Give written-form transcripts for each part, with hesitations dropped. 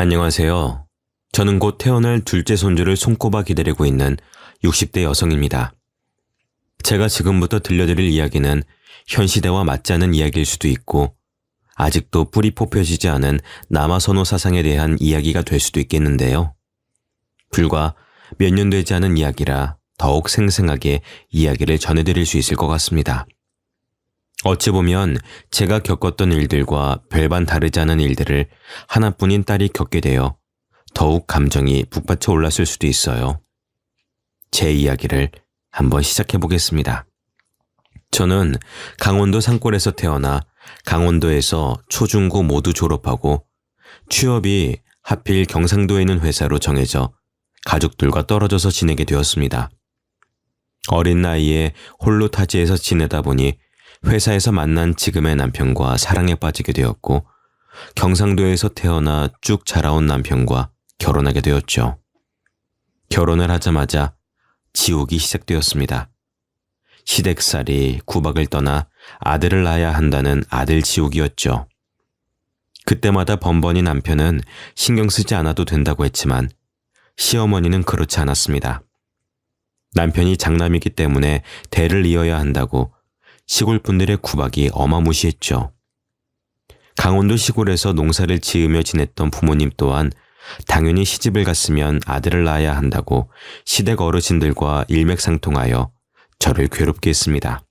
안녕하세요. 저는 곧 태어날 둘째 손주를 손꼽아 기다리고 있는 60대 여성입니다. 제가 지금부터 들려드릴 이야기는 현 시대와 맞지 않은 이야기일 수도 있고 아직도 뿌리 뽑혀지지 않은 남아선호 사상에 대한 이야기가 될 수도 있겠는데요. 불과 몇 년 되지 않은 이야기라 더욱 생생하게 이야기를 전해드릴 수 있을 것 같습니다. 어찌 보면 제가 겪었던 일들과 별반 다르지 않은 일들을 하나뿐인 딸이 겪게 되어 더욱 감정이 북받쳐 올랐을 수도 있어요. 제 이야기를 한번 시작해 보겠습니다. 저는 강원도 산골에서 태어나 강원도에서 초중고 모두 졸업하고 취업이 하필 경상도에 있는 회사로 정해져 가족들과 떨어져서 지내게 되었습니다. 어린 나이에 홀로 타지에서 지내다 보니 회사에서 만난 지금의 남편과 사랑에 빠지게 되었고 경상도에서 태어나 쭉 자라온 남편과 결혼하게 되었죠. 결혼을 하자마자 지옥이 시작되었습니다. 시댁살이 구박을 떠나 아들을 낳아야 한다는 아들 지옥이었죠. 그때마다 번번이 남편은 신경 쓰지 않아도 된다고 했지만 시어머니는 그렇지 않았습니다. 남편이 장남이기 때문에 대를 이어야 한다고 시골 분들의 구박이 어마무시했죠. 강원도 시골에서 농사를 지으며 지냈던 부모님 또한 당연히 시집을 갔으면 아들을 낳아야 한다고 시댁 어르신들과 일맥상통하여 저를 괴롭게 했습니다.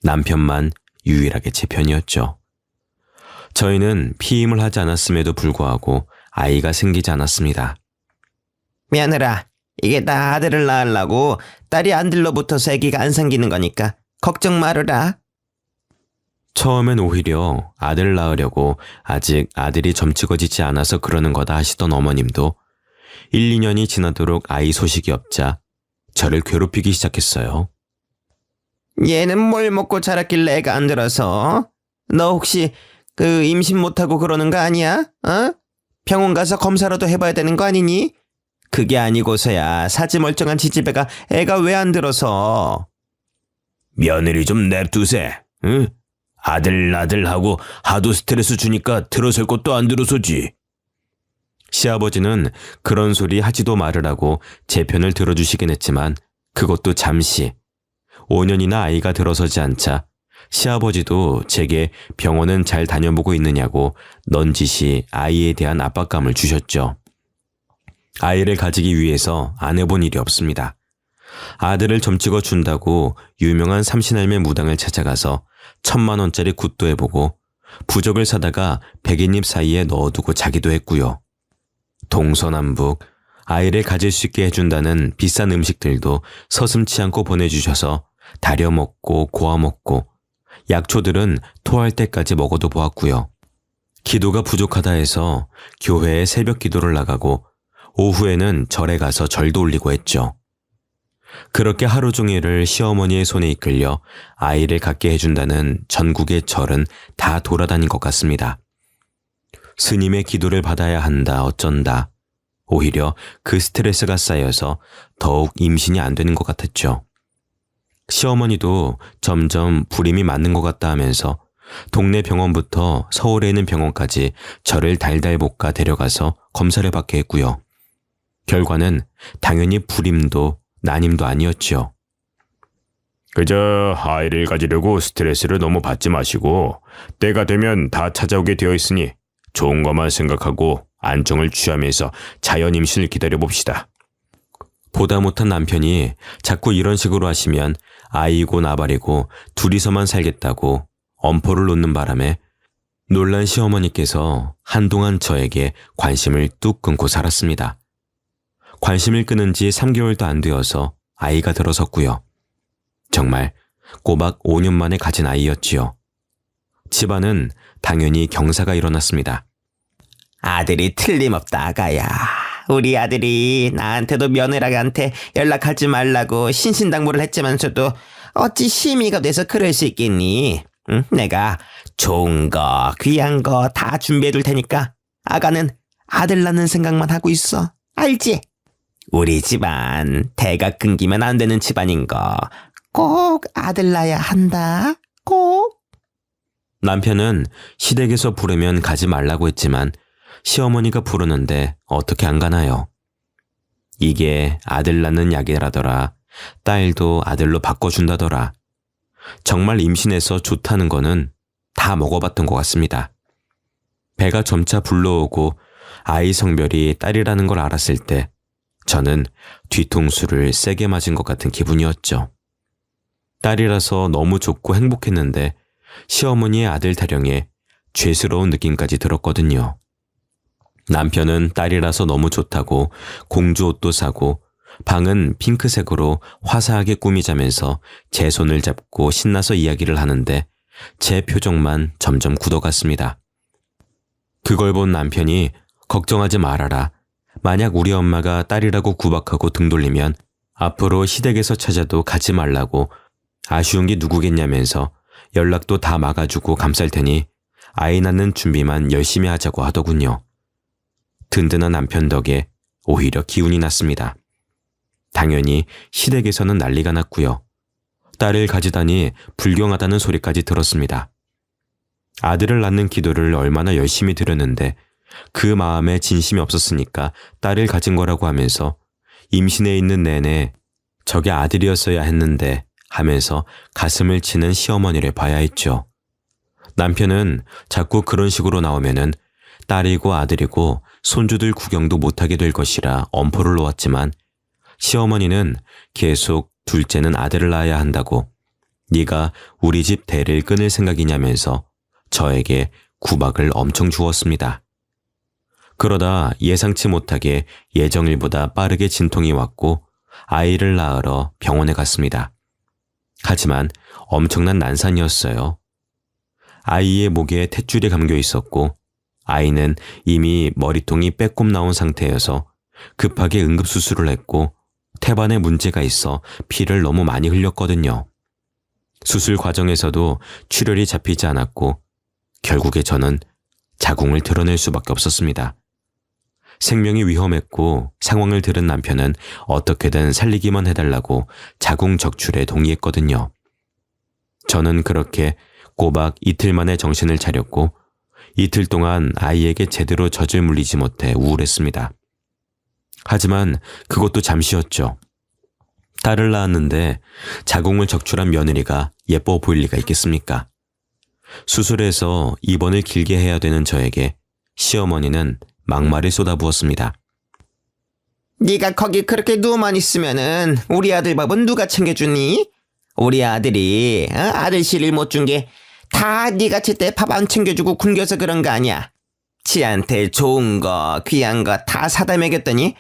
남편만 유일하게 제 편이었죠. 저희는 피임을 하지 않았음에도 불구하고 아이가 생기지 않았습니다. 며느라, 이게 다 아들을 낳으려고 딸이 안 들러붙어서 아기가 안 생기는 거니까 걱정 말으라. 처음엔 오히려 아들을 낳으려고 아직 아들이 점찍어지지 않아서 그러는 거다 하시던 어머님도 1, 2년이 지나도록 아이 소식이 없자 저를 괴롭히기 시작했어요. 얘는 뭘 먹고 자랐길래 애가 안 들어서? 너 혹시 임신 못하고 그러는 거 아니야? 어? 병원 가서 검사라도 해봐야 되는 거 아니니? 그게 아니고서야 사지 멀쩡한 지지배가 애가 왜 안 들어서? 며느리 좀 냅두세. 응? 아들 하고 하도 스트레스 주니까 들어설 것도 안 들어서지. 시아버지는 그런 소리 하지도 말으라고 제 편을 들어주시긴 했지만 그것도 잠시. 5년이나 아이가 들어서지 않자 시아버지도 제게 병원은 잘 다녀보고 있느냐고 넌지시 아이에 대한 압박감을 주셨죠. 아이를 가지기 위해서 안 해본 일이 없습니다. 아들을 점찍어 준다고 유명한 삼신할매 무당을 찾아가서 1,000만 원짜리 굿도 해보고 부적을 사다가 백인잎 사이에 넣어두고 자기도 했고요. 동서남북 아이를 가질 수 있게 해준다는 비싼 음식들도 서슴치 않고 보내주셔서 다려 먹고 고아 먹고 약초들은 토할 때까지 먹어도 보았고요. 기도가 부족하다 해서 교회에 새벽 기도를 나가고 오후에는 절에 가서 절도 올리고 했죠. 그렇게 하루 종일을 시어머니의 손에 이끌려 아이를 갖게 해준다는 전국의 절은 다 돌아다닌 것 같습니다. 스님의 기도를 받아야 한다 어쩐다. 오히려 그 스트레스가 쌓여서 더욱 임신이 안 되는 것 같았죠. 시어머니도 점점 불임이 맞는 것 같다 하면서 동네 병원부터 서울에 있는 병원까지 저를 달달 볶아 데려가서 검사를 받게 했고요. 결과는 당연히 불임도 난임도 아니었죠. 그저 아이를 가지려고 스트레스를 너무 받지 마시고 때가 되면 다 찾아오게 되어 있으니 좋은 것만 생각하고 안정을 취하면서 자연 임신을 기다려봅시다. 보다 못한 남편이 자꾸 이런 식으로 하시면 아이고 나발이고 둘이서만 살겠다고 엄포를 놓는 바람에 놀란 시어머니께서 한동안 저에게 관심을 뚝 끊고 살았습니다. 관심을 끊은 지 3개월도 안 되어서 아이가 들어섰고요. 정말 꼬박 5년 만에 가진 아이였지요. 집안은 당연히 경사가 일어났습니다. 아들이 틀림없다 아가야. 우리 아들이 나한테도 며느라한테 연락하지 말라고 신신당부를 했지만서도 어찌 심의가 돼서 그럴 수 있겠니? 응? 내가 좋은 거 귀한 거 다 준비해둘 테니까 아가는 아들 낳는 생각만 하고 있어. 알지? 우리 집안 대가 끊기면 안 되는 집안인 거 꼭 아들 낳아야 한다. 꼭. 남편은 시댁에서 부르면 가지 말라고 했지만 시어머니가 부르는데 어떻게 안 가나요? 이게 아들 낳는 약이라더라. 딸도 아들로 바꿔준다더라. 정말 임신해서 좋다는 거는 다 먹어봤던 것 같습니다. 배가 점차 불러오고 아이 성별이 딸이라는 걸 알았을 때 저는 뒤통수를 세게 맞은 것 같은 기분이었죠. 딸이라서 너무 좋고 행복했는데 시어머니의 아들 타령에 죄스러운 느낌까지 들었거든요. 남편은 딸이라서 너무 좋다고 공주 옷도 사고 방은 핑크색으로 화사하게 꾸미자면서 제 손을 잡고 신나서 이야기를 하는데 제 표정만 점점 굳어갔습니다. 그걸 본 남편이 걱정하지 말아라. 만약 우리 엄마가 딸이라고 구박하고 등 돌리면 앞으로 시댁에서 찾아도 가지 말라고 아쉬운 게 누구겠냐면서 연락도 다 막아주고 감쌀 테니 아이 낳는 준비만 열심히 하자고 하더군요. 든든한 남편 덕에 오히려 기운이 났습니다. 당연히 시댁에서는 난리가 났고요. 딸을 가지다니 불경하다는 소리까지 들었습니다. 아들을 낳는 기도를 얼마나 열심히 드렸는데 그 마음에 진심이 없었으니까 딸을 가진 거라고 하면서 임신해 있는 내내 저게 아들이었어야 했는데 하면서 가슴을 치는 시어머니를 봐야 했죠. 남편은 자꾸 그런 식으로 나오면은 딸이고 아들이고 손주들 구경도 못하게 될 것이라 엄포를 놓았지만 시어머니는 계속 둘째는 아들을 낳아야 한다고 네가 우리 집 대를 끊을 생각이냐면서 저에게 구박을 엄청 주었습니다. 그러다 예상치 못하게 예정일보다 빠르게 진통이 왔고 아이를 낳으러 병원에 갔습니다. 하지만 엄청난 난산이었어요. 아이의 목에 탯줄이 감겨 있었고 아이는 이미 머리통이 빼꼼 나온 상태여서 급하게 응급수술을 했고 태반에 문제가 있어 피를 너무 많이 흘렸거든요. 수술 과정에서도 출혈이 잡히지 않았고 결국에 저는 자궁을 드러낼 수밖에 없었습니다. 생명이 위험했고 상황을 들은 남편은 어떻게든 살리기만 해달라고 자궁 적출에 동의했거든요. 저는 그렇게 꼬박 이틀 만에 정신을 차렸고 이틀 동안 아이에게 제대로 젖을 물리지 못해 우울했습니다. 하지만 그것도 잠시였죠. 딸을 낳았는데 자궁을 적출한 며느리가 예뻐 보일 리가 있겠습니까? 수술해서 입원을 길게 해야 되는 저에게 시어머니는 막말을 쏟아부었습니다. 네가 거기 그렇게 누워만 있으면은 우리 아들 밥은 누가 챙겨주니? 우리 아들이 아들 씨를 못 준 게 다 네가 제때 밥 안 챙겨주고 굶겨서 그런 거 아니야. 지한테 좋은 거 귀한 거 다 사다 먹였더니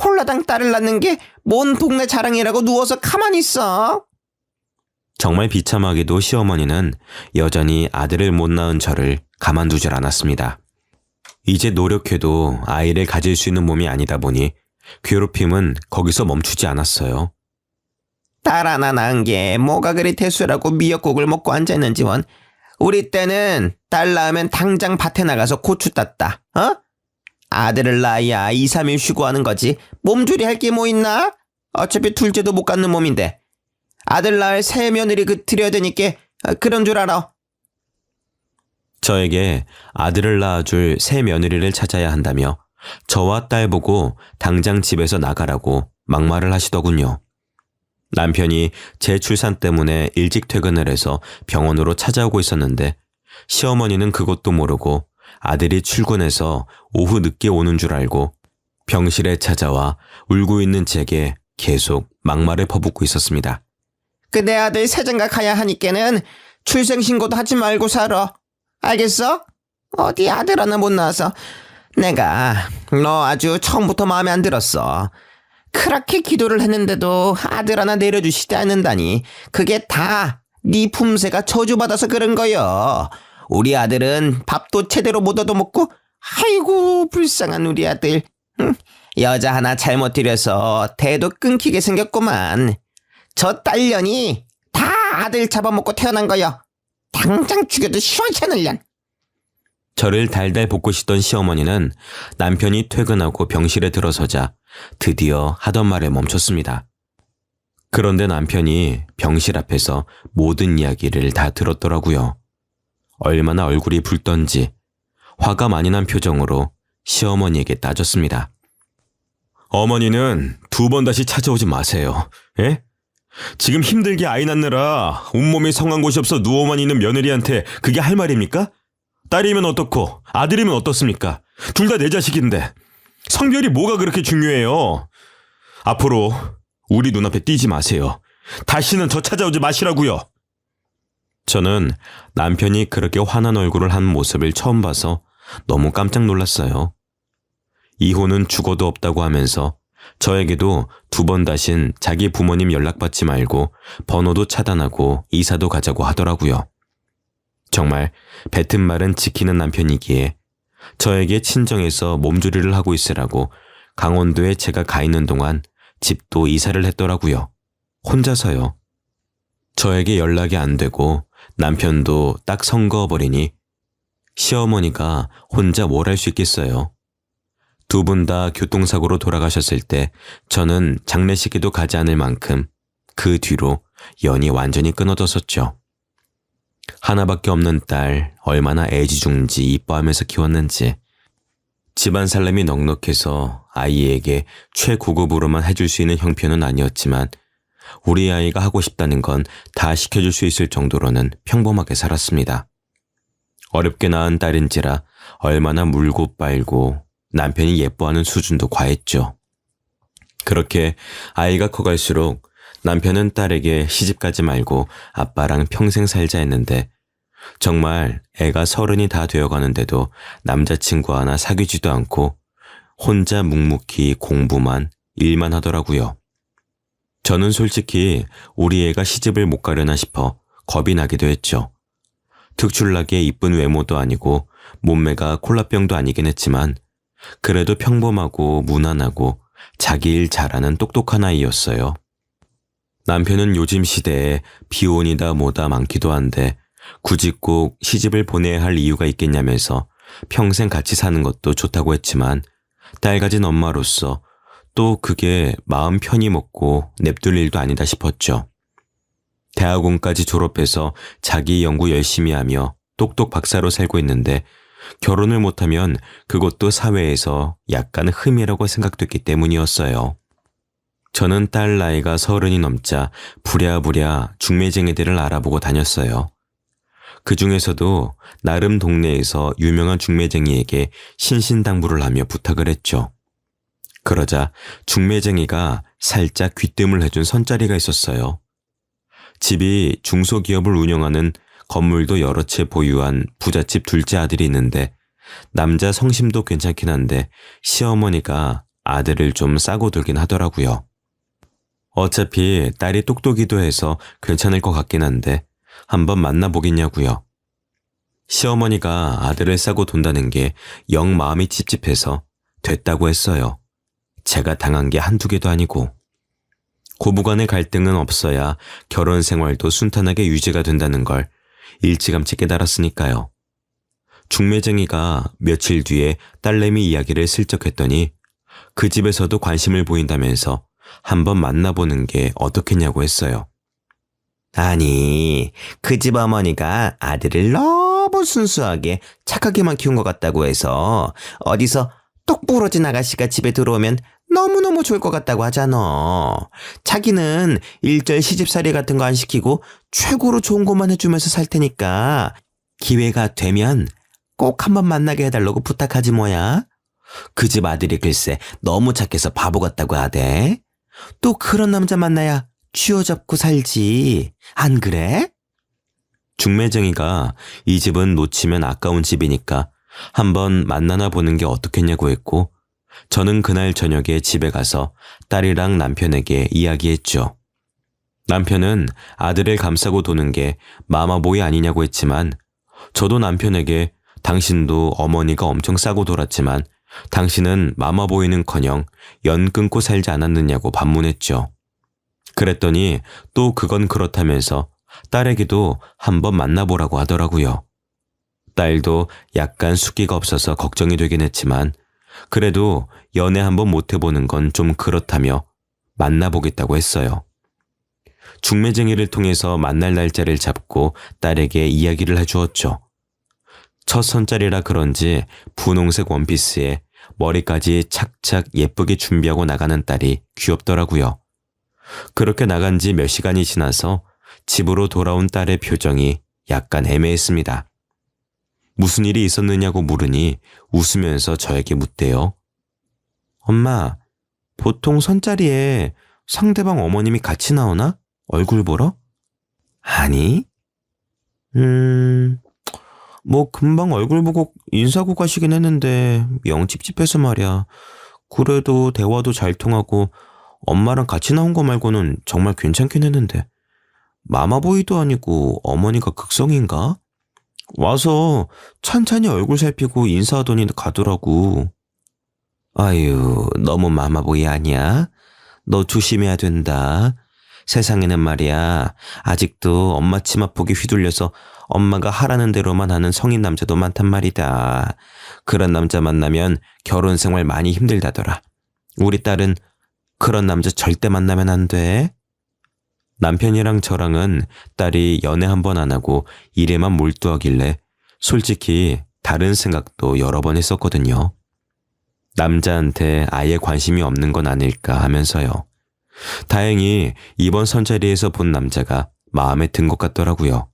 홀라당 딸을 낳는 게 뭔 동네 자랑이라고 누워서 가만히 있어. 정말 비참하게도 시어머니는 여전히 아들을 못 낳은 저를 가만두질 않았습니다. 이제 노력해도 아이를 가질 수 있는 몸이 아니다 보니 괴롭힘은 거기서 멈추지 않았어요. 딸 하나 낳은 게 뭐가 그리 대수라고 미역국을 먹고 앉아있는지 원. 우리 때는 딸 낳으면 당장 밭에 나가서 고추 땄다. 아들을 낳아야 2, 3일 쉬고 하는 거지. 몸조리 할 게 뭐 있나? 어차피 둘째도 못 갖는 몸인데. 아들 낳을 새 며느리 드려야 되니까 그런 줄 알아. 저에게 아들을 낳아줄 새 며느리를 찾아야 한다며 저와 딸 보고 당장 집에서 나가라고 막말을 하시더군요. 남편이 제 출산 때문에 일찍 퇴근을 해서 병원으로 찾아오고 있었는데 시어머니는 그것도 모르고 아들이 출근해서 오후 늦게 오는 줄 알고 병실에 찾아와 울고 있는 제게 계속 막말을 퍼붓고 있었습니다. 그 내 아들 새장가 가야 하니까는 출생신고도 하지 말고 살아. 알겠어? 어디 아들 하나 못 낳아서 내가 너 아주 처음부터 마음에 안 들었어. 그렇게 기도를 했는데도 아들 하나 내려주시지 않는다니 그게 다 네 품새가 저주받아서 그런 거여. 우리 아들은 밥도 제대로 못 얻어먹고 아이고 불쌍한 우리 아들. 여자 하나 잘못 들여서 대도 끊기게 생겼구만. 저 딸년이 다 아들 잡아먹고 태어난 거여. 당장 죽여도 시원치 않을련. 저를 달달 볶으시던 시어머니는 남편이 퇴근하고 병실에 들어서자 드디어 하던 말을 멈췄습니다. 그런데 남편이 병실 앞에서 모든 이야기를 다 들었더라고요. 얼마나 얼굴이 붉던지 화가 많이 난 표정으로 시어머니에게 따졌습니다. 어머니는 2번 다시 찾아오지 마세요. 예? 지금 힘들게 아이 낳느라 온몸이 성한 곳이 없어 누워만 있는 며느리한테 그게 할 말입니까? 딸이면 어떻고 아들이면 어떻습니까? 둘 다 내 자식인데 성별이 뭐가 그렇게 중요해요? 앞으로 우리 눈앞에 띄지 마세요. 다시는 저 찾아오지 마시라고요. 저는 남편이 그렇게 화난 얼굴을 한 모습을 처음 봐서 너무 깜짝 놀랐어요. 이혼은 죽어도 없다고 하면서 저에게도 2번 다신 자기 부모님 연락받지 말고 번호도 차단하고 이사도 가자고 하더라고요. 정말 뱉은 말은 지키는 남편이기에 저에게 친정에서 몸조리를 하고 있으라고 강원도에 제가 가 있는 동안 집도 이사를 했더라고요. 혼자서요. 저에게 연락이 안 되고 남편도 딱 선거어버리니 시어머니가 혼자 뭘 할 수 있겠어요. 2분 다 교통사고로 돌아가셨을 때 저는 장례식에도 가지 않을 만큼 그 뒤로 연이 완전히 끊어졌었죠. 하나밖에 없는 딸 얼마나 애지중지 이뻐하면서 키웠는지 집안 살림이 넉넉해서 아이에게 최고급으로만 해줄 수 있는 형편은 아니었지만 우리 아이가 하고 싶다는 건 다 시켜줄 수 있을 정도로는 평범하게 살았습니다. 어렵게 낳은 딸인지라 얼마나 물고 빨고 남편이 예뻐하는 수준도 과했죠. 그렇게 아이가 커갈수록 남편은 딸에게 시집가지 말고 아빠랑 평생 살자 했는데 정말 애가 30이 다 되어가는데도 남자친구 하나 사귀지도 않고 혼자 묵묵히 공부만 일만 하더라고요. 저는 솔직히 우리 애가 시집을 못 가려나 싶어 겁이 나기도 했죠. 특출나게 이쁜 외모도 아니고 몸매가 콜라병도 아니긴 했지만 그래도 평범하고 무난하고 자기 일 잘하는 똑똑한 아이였어요. 남편은 요즘 시대에 비혼이다 뭐다 많기도 한데 굳이 꼭 시집을 보내야 할 이유가 있겠냐면서 평생 같이 사는 것도 좋다고 했지만 딸 가진 엄마로서 또 그게 마음 편히 먹고 냅둘 일도 아니다 싶었죠. 대학원까지 졸업해서 자기 연구 열심히 하며 똑똑 박사로 살고 있는데 결혼을 못하면 그것도 사회에서 약간 흠이라고 생각됐기 때문이었어요. 저는 딸 나이가 30이 넘자 부랴부랴 중매쟁이들을 알아보고 다녔어요. 그 중에서도 나름 동네에서 유명한 중매쟁이에게 신신당부를 하며 부탁을 했죠. 그러자 중매쟁이가 살짝 귀뜸을 해준 선자리가 있었어요. 집이 중소기업을 운영하는 건물도 여러 채 보유한 부잣집 둘째 아들이 있는데 남자 성심도 괜찮긴 한데 시어머니가 아들을 좀 싸고 들긴 하더라고요. 어차피 딸이 똑똑이도 해서 괜찮을 것 같긴 한데 한번 만나보겠냐고요. 시어머니가 아들을 싸고 돈다는 게 영 마음이 찝찝해서 됐다고 했어요. 제가 당한 게 한두 개도 아니고. 고부간의 갈등은 없어야 결혼 생활도 순탄하게 유지가 된다는 걸 일찌감치 깨달았으니까요. 중매쟁이가 며칠 뒤에 딸내미 이야기를 슬쩍 했더니 그 집에서도 관심을 보인다면서 한번 만나보는 게 어떻겠냐고 했어요. 아니, 그 집 어머니가 아들을 너무 순수하게 착하게만 키운 것 같다고 해서 어디서 똑 부러진 아가씨가 집에 들어오면 너무너무 좋을 것 같다고 하잖아. 자기는 일절 시집살이 같은 거 안 시키고 최고로 좋은 것만 해주면서 살 테니까 기회가 되면 꼭 한번 만나게 해달라고 부탁하지 뭐야. 그 집 아들이 글쎄 너무 착해서 바보 같다고 하대. 또 그런 남자 만나야 쥐어잡고 살지. 안 그래? 중매쟁이가 이 집은 놓치면 아까운 집이니까 한번 만나나 보는 게 어떻겠냐고 했고 저는 그날 저녁에 집에 가서 딸이랑 남편에게 이야기했죠. 남편은 아들을 감싸고 도는 게 마마보이 아니냐고 했지만 저도 남편에게 당신도 어머니가 엄청 싸고 돌았지만 당신은 마마보이는커녕 연 끊고 살지 않았느냐고 반문했죠. 그랬더니 또 그건 그렇다면서 딸에게도 한번 만나보라고 하더라고요. 딸도 약간 숫기가 없어서 걱정이 되긴 했지만 그래도 연애 한번 못 해보는 건 좀 그렇다며 만나보겠다고 했어요. 중매쟁이를 통해서 만날 날짜를 잡고 딸에게 이야기를 해주었죠. 첫 선짜리라 그런지 분홍색 원피스에 머리까지 착착 예쁘게 준비하고 나가는 딸이 귀엽더라고요. 그렇게 나간 지 몇 시간이 지나서 집으로 돌아온 딸의 표정이 약간 애매했습니다. 무슨 일이 있었느냐고 물으니 웃으면서 저에게 묻대요. 엄마, 보통 선자리에 상대방 어머님이 같이 나오나? 얼굴 보러? 아니? 뭐 금방 얼굴 보고 인사하고 가시긴 했는데 영 찝찝해서 말이야. 그래도 대화도 잘 통하고 엄마랑 같이 나온 거 말고는 정말 괜찮긴 했는데 마마보이도 아니고 어머니가 극성인가? 와서 찬찬히 얼굴 살피고 인사하더니 가더라고. 아유, 너무 마마보이 아니야? 너 조심해야 된다. 세상에는 말이야, 아직도 엄마 치마폭에 휘둘려서 엄마가 하라는 대로만 하는 성인 남자도 많단 말이다. 그런 남자 만나면 결혼 생활 많이 힘들다더라. 우리 딸은 그런 남자 절대 만나면 안 돼. 남편이랑 저랑은 딸이 연애 한 번 안 하고 일에만 몰두하길래 솔직히 다른 생각도 여러 번 했었거든요. 남자한테 아예 관심이 없는 건 아닐까 하면서요. 다행히 이번 선자리에서 본 남자가 마음에 든 것 같더라고요.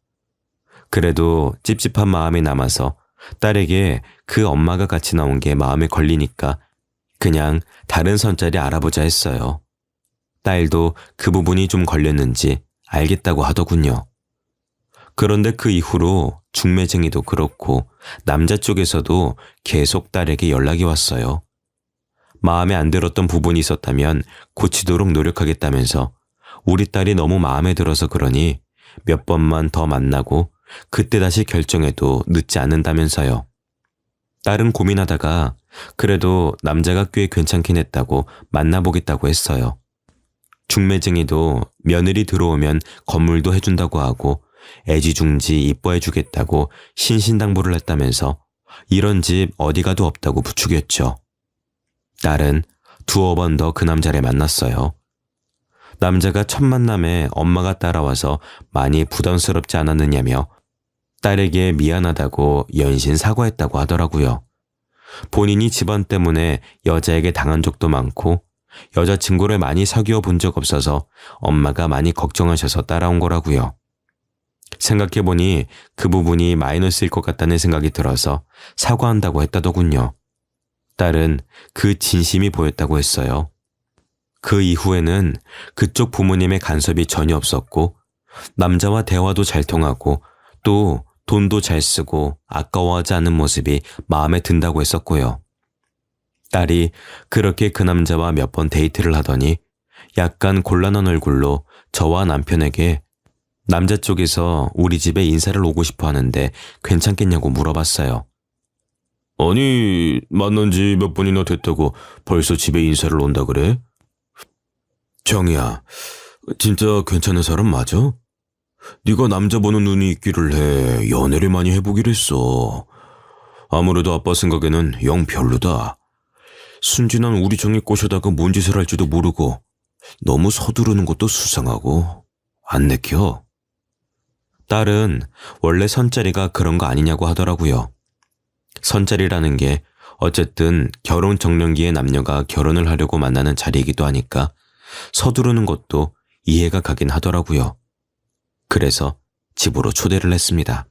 그래도 찝찝한 마음이 남아서 딸에게 그 엄마가 같이 나온 게 마음에 걸리니까 그냥 다른 선자리 알아보자 했어요. 딸도 그 부분이 좀 걸렸는지 알겠다고 하더군요. 그런데 그 이후로 중매쟁이도 그렇고 남자 쪽에서도 계속 딸에게 연락이 왔어요. 마음에 안 들었던 부분이 있었다면 고치도록 노력하겠다면서 우리 딸이 너무 마음에 들어서 그러니 몇 번만 더 만나고 그때 다시 결정해도 늦지 않는다면서요. 딸은 고민하다가 그래도 남자가 꽤 괜찮긴 했다고 만나보겠다고 했어요. 중매쟁이도 며느리 들어오면 건물도 해준다고 하고 애지중지 이뻐해주겠다고 신신당부를 했다면서 이런 집 어디 가도 없다고 부추겼죠. 딸은 두어 번 더 그 남자를 만났어요. 남자가 첫 만남에 엄마가 따라와서 많이 부담스럽지 않았느냐며 딸에게 미안하다고 연신 사과했다고 하더라고요. 본인이 집안 때문에 여자에게 당한 적도 많고 여자친구를 많이 사귀어 본 적 없어서 엄마가 많이 걱정하셔서 따라온 거라고요. 생각해보니 그 부분이 마이너스일 것 같다는 생각이 들어서 사과한다고 했다더군요. 딸은 그 진심이 보였다고 했어요. 그 이후에는 그쪽 부모님의 간섭이 전혀 없었고 남자와 대화도 잘 통하고 또 돈도 잘 쓰고 아까워하지 않는 모습이 마음에 든다고 했었고요. 딸이 그렇게 그 남자와 몇 번 데이트를 하더니 약간 곤란한 얼굴로 저와 남편에게 남자 쪽에서 우리 집에 인사를 오고 싶어 하는데 괜찮겠냐고 물어봤어요. 아니, 만난 지 몇 번이나 됐다고 벌써 집에 인사를 온다 그래? 정이야, 진짜 괜찮은 사람 맞아? 네가 남자 보는 눈이 있기를 해 연애를 많이 해보기로 했어. 아무래도 아빠 생각에는 영 별로다. 순진한 우리 정이 꼬셔다가 뭔 짓을 할지도 모르고 너무 서두르는 것도 수상하고 안 내켜. 딸은 원래 선자리가 그런 거 아니냐고 하더라고요. 선자리라는 게 어쨌든 결혼 적령기에 남녀가 결혼을 하려고 만나는 자리이기도 하니까 서두르는 것도 이해가 가긴 하더라고요. 그래서 집으로 초대를 했습니다.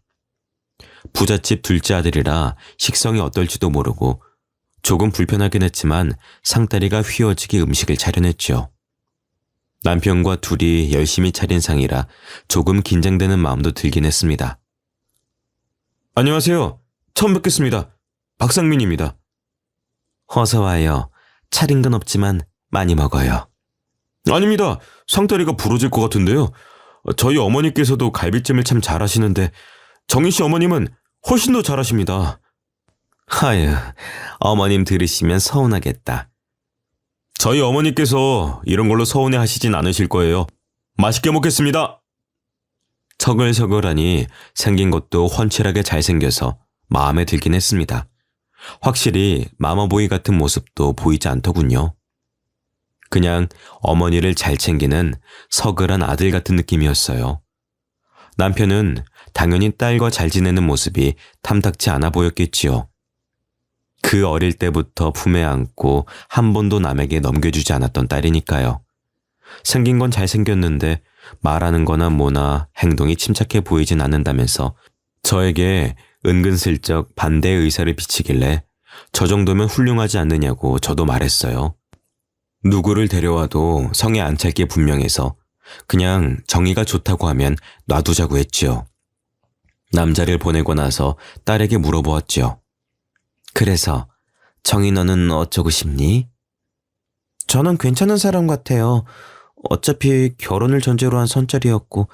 부잣집 둘째 아들이라 식성이 어떨지도 모르고 조금 불편하긴 했지만 상다리가 휘어지게 음식을 차려냈죠. 남편과 둘이 열심히 차린 상이라 조금 긴장되는 마음도 들긴 했습니다. 안녕하세요. 처음 뵙겠습니다. 박상민입니다. 어서 와요. 차린 건 없지만 많이 먹어요. 아닙니다. 상다리가 부러질 것 같은데요. 저희 어머니께서도 갈비찜을 참 잘하시는데 정희 씨 어머님은 훨씬 더 잘하십니다. 아유, 어머님 들으시면 서운하겠다. 저희 어머니께서 이런 걸로 서운해 하시진 않으실 거예요. 맛있게 먹겠습니다. 서글서글하니 생긴 것도 훤칠하게 잘생겨서 마음에 들긴 했습니다. 확실히 마마보이 같은 모습도 보이지 않더군요. 그냥 어머니를 잘 챙기는 서글한 아들 같은 느낌이었어요. 남편은 당연히 딸과 잘 지내는 모습이 탐탁치 않아 보였겠지요. 그 어릴 때부터 품에 안고 한 번도 남에게 넘겨주지 않았던 딸이니까요. 생긴 건 잘생겼는데 말하는 거나 뭐나 행동이 침착해 보이진 않는다면서 저에게 은근슬쩍 반대의 의사를 비치길래 저 정도면 훌륭하지 않느냐고 저도 말했어요. 누구를 데려와도 성에 안 찰 게 분명해서 그냥 정의가 좋다고 하면 놔두자고 했지요. 남자를 보내고 나서 딸에게 물어보았지요. 그래서 정희 너는 어쩌고 싶니? 저는 괜찮은 사람 같아요. 어차피 결혼을 전제로 한 선짜리였고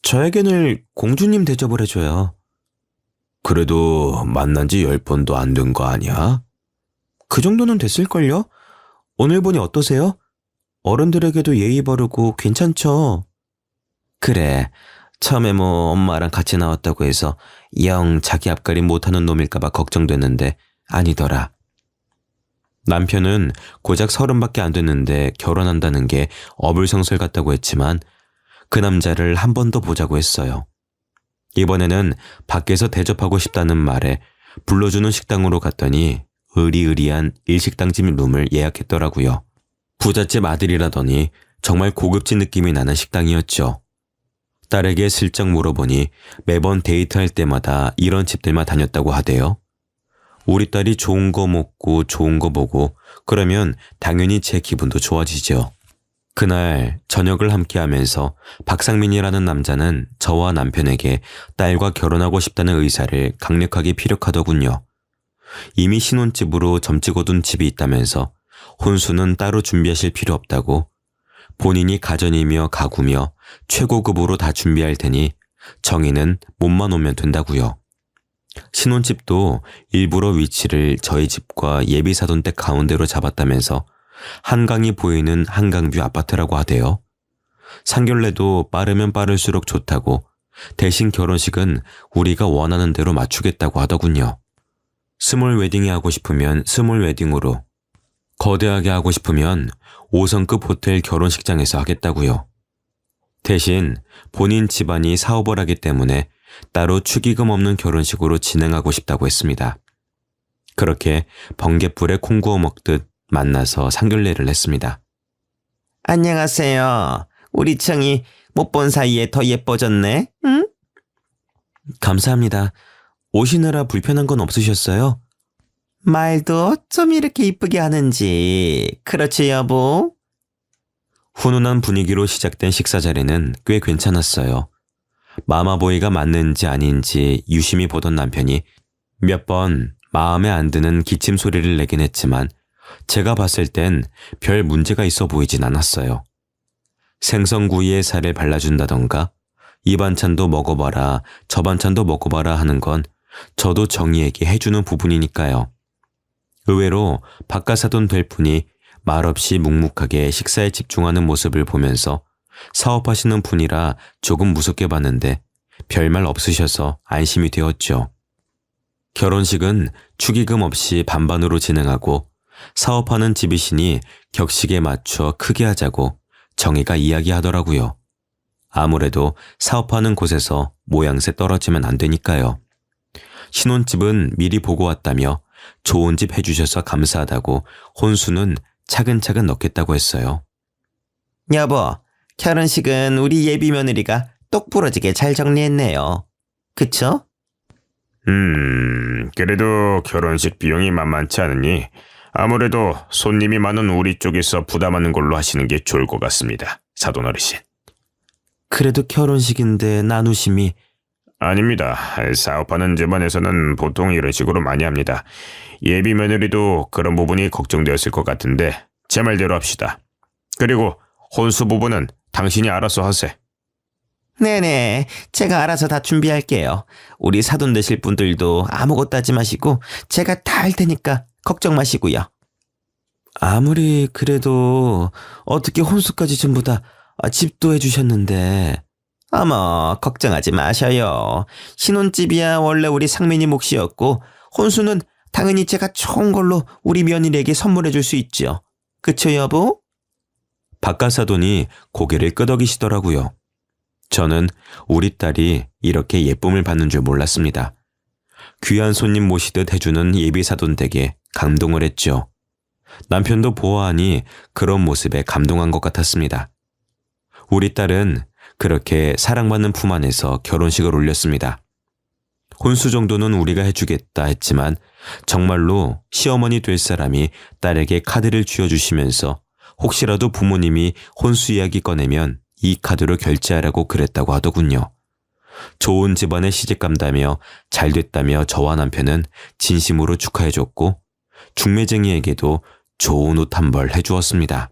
저에게는 공주님 대접을 해줘요. 그래도 만난 지 10번도 안 된 거 아니야? 그 정도는 됐을걸요? 오늘 보니 어떠세요? 어른들에게도 예의 바르고 괜찮죠? 그래. 처음에 뭐 엄마랑 같이 나왔다고 해서 영 자기 앞가림 못하는 놈일까봐 걱정됐는데 아니더라. 남편은 고작 30밖에 안 됐는데 결혼한다는 게 어불성설 같다고 했지만 그 남자를 한 번 더 보자고 했어요. 이번에는 밖에서 대접하고 싶다는 말에 불러주는 식당으로 갔더니 의리의리한 일식당집 룸을 예약했더라고요. 부잣집 아들이라더니 정말 고급진 느낌이 나는 식당이었죠. 딸에게 슬쩍 물어보니 매번 데이트할 때마다 이런 집들만 다녔다고 하대요. 우리 딸이 좋은 거 먹고 좋은 거 보고 그러면 당연히 제 기분도 좋아지죠. 그날 저녁을 함께 하면서 박상민이라는 남자는 저와 남편에게 딸과 결혼하고 싶다는 의사를 강력하게 피력하더군요. 이미 신혼집으로 점 찍어둔 집이 있다면서 혼수는 따로 준비하실 필요 없다고 본인이 가전이며 가구며 최고급으로 다 준비할 테니 정희는 몸만 오면 된다고요. 신혼집도 일부러 위치를 저희 집과 예비사돈댁 가운데로 잡았다면서 한강이 보이는 한강뷰 아파트라고 하대요. 상견례도 빠르면 빠를수록 좋다고 대신 결혼식은 우리가 원하는 대로 맞추겠다고 하더군요. 스몰 웨딩이 하고 싶으면 스몰 웨딩으로, 거대하게 하고 싶으면 5성급 호텔 결혼식장에서 하겠다고요. 대신 본인 집안이 사업을 하기 때문에 따로 축의금 없는 결혼식으로 진행하고 싶다고 했습니다. 그렇게 번갯불에 콩 구워 먹듯 만나서 상견례를 했습니다. 안녕하세요. 우리 청이 못 본 사이에 더 예뻐졌네. 응? 감사합니다. 오시느라 불편한 건 없으셨어요? 말도 어쩜 이렇게 이쁘게 하는지. 그렇지 여보? 훈훈한 분위기로 시작된 식사 자리는 꽤 괜찮았어요. 마마보이가 맞는지 아닌지 유심히 보던 남편이 몇 번 마음에 안 드는 기침 소리를 내긴 했지만 제가 봤을 땐 별 문제가 있어 보이진 않았어요. 생선구이에 살을 발라준다던가 이 반찬도 먹어봐라 저 반찬도 먹어봐라 하는 건 저도 정희에게 해주는 부분이니까요. 의외로 바깥사돈 될 분이 말없이 묵묵하게 식사에 집중하는 모습을 보면서 사업하시는 분이라 조금 무섭게 봤는데 별말 없으셔서 안심이 되었죠. 결혼식은 축의금 없이 반반으로 진행하고 사업하는 집이시니 격식에 맞춰 크게 하자고 정희가 이야기하더라고요. 아무래도 사업하는 곳에서 모양새 떨어지면 안 되니까요. 신혼집은 미리 보고 왔다며 좋은 집 해주셔서 감사하다고 혼수는 차근차근 넣겠다고 했어요. 여보, 결혼식은 우리 예비 며느리가 똑부러지게 잘 정리했네요. 그쵸? 그래도 결혼식 비용이 만만치 않으니 아무래도 손님이 많은 우리 쪽에서 부담하는 걸로 하시는 게 좋을 것 같습니다. 사돈 어르신. 그래도 결혼식인데 나누심이. 아닙니다. 사업하는 집안에서는 보통 이런 식으로 많이 합니다. 예비 며느리도 그런 부분이 걱정되었을 것 같은데 제 말대로 합시다. 그리고 혼수 부분은 당신이 알아서 하세. 네네, 제가 알아서 다 준비할게요. 우리 사돈 되실 분들도 아무것도 하지 마시고 제가 다 할 테니까 걱정 마시고요. 아무리 그래도 어떻게 혼수까지 전부 다 집도 해주셨는데. 어머, 걱정하지 마셔요. 신혼집이야 원래 우리 상민이 몫이었고 혼수는 당연히 제가 좋은 걸로 우리 며느리에게 선물해 줄 수 있죠. 그쵸 여보? 바깥사돈이 고개를 끄덕이시더라고요. 저는 우리 딸이 이렇게 예쁨을 받는 줄 몰랐습니다. 귀한 손님 모시듯 해주는 예비사돈 댁에 감동을 했죠. 남편도 보아하니 그런 모습에 감동한 것 같았습니다. 우리 딸은 그렇게 사랑받는 품 안에서 결혼식을 올렸습니다. 혼수 정도는 우리가 해주겠다 했지만 정말로 시어머니 될 사람이 딸에게 카드를 쥐어주시면서 혹시라도 부모님이 혼수 이야기 꺼내면 이 카드로 결제하라고 그랬다고 하더군요. 좋은 집안에 시집간다며 잘됐다며 저와 남편은 진심으로 축하해줬고 중매쟁이에게도 좋은 옷 한 벌 해주었습니다.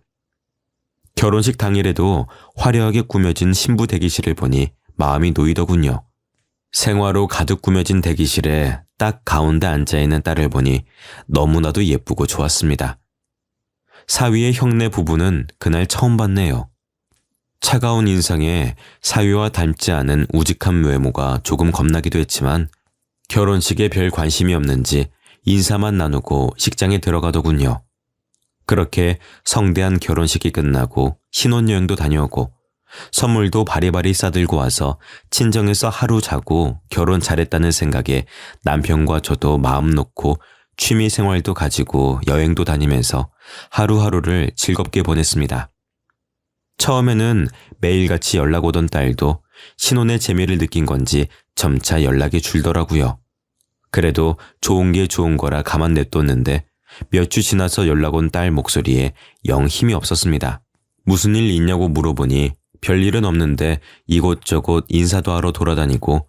결혼식 당일에도 화려하게 꾸며진 신부 대기실을 보니 마음이 놓이더군요. 생화로 가득 꾸며진 대기실에 딱 가운데 앉아있는 딸을 보니 너무나도 예쁘고 좋았습니다. 사위의 형네 부부는 그날 처음 봤네요. 차가운 인상에 사위와 닮지 않은 우직한 외모가 조금 겁나기도 했지만 결혼식에 별 관심이 없는지 인사만 나누고 식장에 들어가더군요. 그렇게 성대한 결혼식이 끝나고 신혼여행도 다녀오고 선물도 바리바리 싸들고 와서 친정에서 하루 자고 결혼 잘했다는 생각에 남편과 저도 마음 놓고 취미 생활도 가지고 여행도 다니면서 하루하루를 즐겁게 보냈습니다. 처음에는 매일같이 연락 오던 딸도 신혼의 재미를 느낀 건지 점차 연락이 줄더라고요. 그래도 좋은 게 좋은 거라 가만 냅뒀는데 몇 주 지나서 연락 온 딸 목소리에 영 힘이 없었습니다. 무슨 일 있냐고 물어보니 별일은 없는데 이곳저곳 인사도 하러 돌아다니고